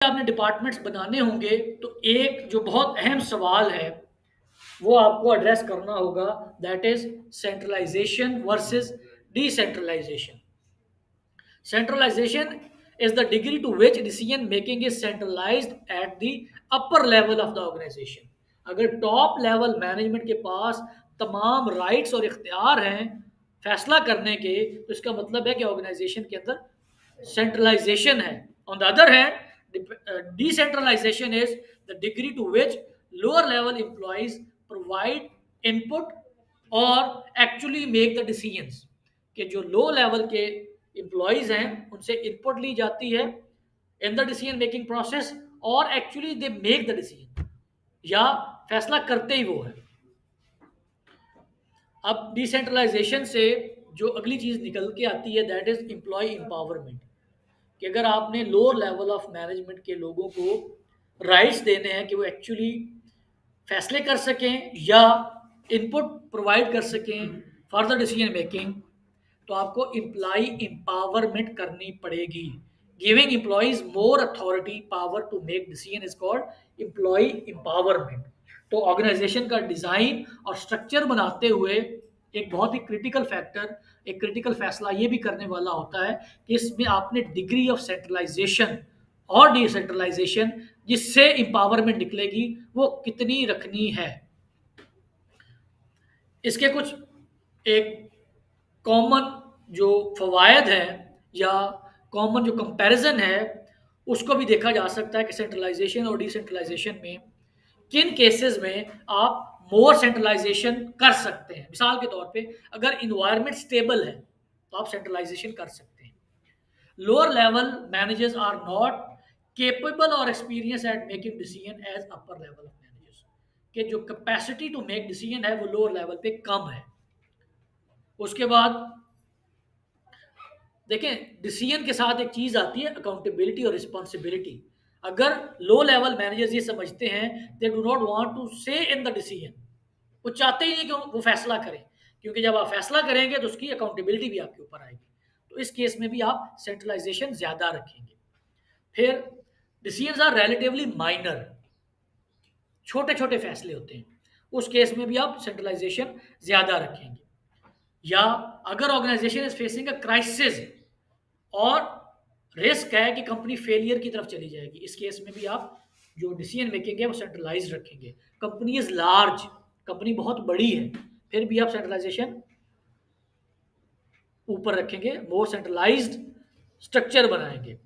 आपने डिपार्टमेंट्स बनाने होंगे तो एक जो बहुत अहम सवाल है वो आपको एड्रेस करना होगा, that is centralization versus decentralization. Centralization is the degree to which decision making is centralized at the upper level of the organization. अगर टॉप लेवल मैनेजमेंट के पास तमाम राइट्स और इख्तियार हैं फैसला करने के, तो इसका मतलब है कि ऑर्गेनाइजेशन के अंदर सेंट्रलाइजेशन है। On the other hand, decentralization is the degree to which lower level employees provide input और एक्चुअली मेक द डिसीजंस। कि जो लो लेवल के एम्प्लॉयज हैं उनसे इनपुट ली जाती है in the decision making process, और actually they make the decision, या फैसला करते ही वो है। अब डिसेंट्रलाइजेशन से जो अगली चीज निकल के आती है दैट इज एम्प्लॉय एम्पावरमेंट। कि अगर आपने लोअर लेवल ऑफ मैनेजमेंट के लोगों को राइट्स देने हैं कि वो एक्चुअली फैसले कर सकें या इनपुट प्रोवाइड कर सकें फॉर द डिसीजन मेकिंग, तो आपको एम्प्लॉय एम्पावरमेंट करनी पड़ेगी। Giving employees more authority power to make decision is called employee empowerment. तो ऑर्गेनाइजेशन का डिजाइन और स्ट्रक्चर बनाते हुए एक बहुत ही क्रिटिकल फैक्टर, एक क्रिटिकल फैसला ये भी करने वाला होता है कि इसमें आपने डिग्री ऑफ सेंट्रलाइजेशन और डिसेंट्रलाइजेशन जिससे एम्पावरमेंट निकलेगी वो कितनी रखनी है। इसके कुछ एक कॉमन जो फवायद है या कॉमन जो कंपैरिजन है उसको भी देखा जा सकता है कि सेंट्रलाइजेशन और डिसेंट्रलाइजेशन में किन केसेस में आप मोर सेंट्रलाइजेशन कर सकते हैं। मिसाल के तौर पे अगर इन्वायरमेंट स्टेबल है तो आप सेंट्रलाइजेशन कर सकते हैं। Lower level managers are not capable और experience at making decision as upper level of managers. कि जो कैपेसिटी टू मेक डिसीजन है वो लोअर लेवल पे कम है। उसके बाद देखें, डिसीजन के साथ एक चीज आती है अकाउंटेबिलिटी और रिस्पॉन्सिबिलिटी। अगर लो लेवल मैनेजर्स ये समझते हैं they do not want to say in the decision, वो चाहते ही नहीं कि वो फैसला करें, क्योंकि जब आप फैसला करेंगे तो उसकी अकाउंटेबिलिटी भी आपके ऊपर आएगी। तो इस केस में भी आप सेंट्रलाइजेशन ज्यादा रखेंगे। फिर डिसीजंस आर रिलेटिवली माइनर, छोटे छोटे फैसले होते हैं, उस केस में भी आप सेंट्रलाइजेशन ज्यादा रखेंगे। या अगर organization is facing a crisis और रिस्क है कि कंपनी फेलियर की तरफ चली जाएगी, इस केस में भी आप जो डिसीजन मेकिंग है वो सेंट्रलाइज रखेंगे। कंपनी इज लार्ज, कंपनी बहुत बड़ी है, फिर भी आप सेंट्रलाइजेशन ऊपर रखेंगे, मोर सेंट्रलाइज्ड स्ट्रक्चर बनाएंगे।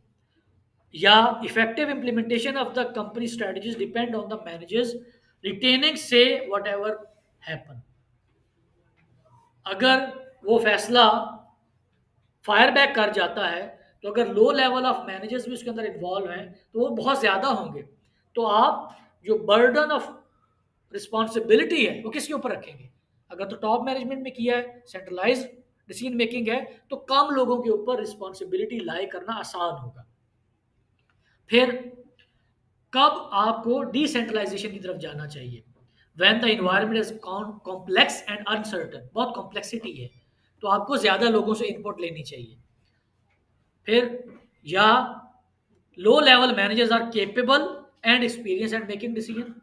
या effective implementation of the company strategies depend on the managers retaining से वट एवर हैपन। अगर वो फैसला फायर बैक कर जाता है तो अगर लो लेवल ऑफ मैनेजर्स भी उसके अंदर इन्वॉल्व हैं तो वो बहुत ज़्यादा होंगे। तो आप जो बर्डन ऑफ रिस्पॉन्सिबिलिटी है वो किसके ऊपर रखेंगे? अगर तो टॉप मैनेजमेंट में किया है, सेंट्रलाइज डिसीजन मेकिंग है, तो कम लोगों के ऊपर रिस्पॉन्सिबिलिटी लाई करना आसान होगा। फिर कब आपको डिसेंट्रलाइजेशन की तरफ जाना चाहिए? When the environment is complex and uncertain, बहुत कॉम्प्लेक्सिटी है तो आपको ज़्यादा लोगों से इनपुट लेनी चाहिए। फिर या low level managers are capable and experience at making decision,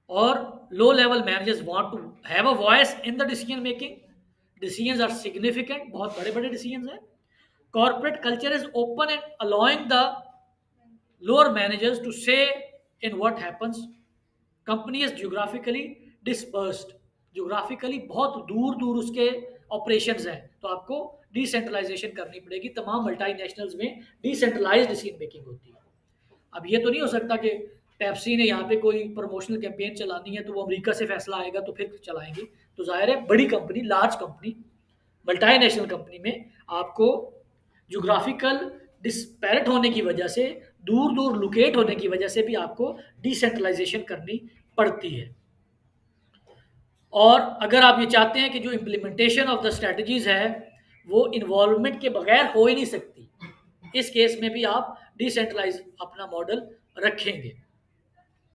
और low level managers want to have a voice in the decision making. Decisions are significant, बहुत बड़े बड़े डिसीजंस हैं। Corporate culture is open and allowing the lower managers to say in what happens. Company is geographically dispersed, geographically बहुत दूर दूर उसके operations हैं, तो आपको डिसेंट्रलाइजेशन करनी पड़ेगी। तमाम मल्टीनेशनल्स में डिसेंट्रलाइज्ड डिसीजन मेकिंग होती है। अब ये तो नहीं हो सकता कि पेप्सी ने यहाँ पे कोई प्रमोशनल कैंपेन चलानी है तो वो अमेरिका से फैसला आएगा तो फिर चलाएंगे। तो जाहिर है बड़ी company, large company, multinational company में आपको ज्योग्राफिकल डिस्पैरेट होने की वजह से, दूर दूर लोकेट होने की वजह से भी आपको डिसेंट्रलाइजेशन करनी पड़ती है। और अगर आप ये चाहते हैं कि जो इम्प्लीमेंटेशन ऑफ द स्ट्रेटजीज है वो इन्वॉल्वमेंट के बगैर हो ही नहीं सकती, इस केस में भी आप डिसेंट्रलाइज अपना मॉडल रखेंगे।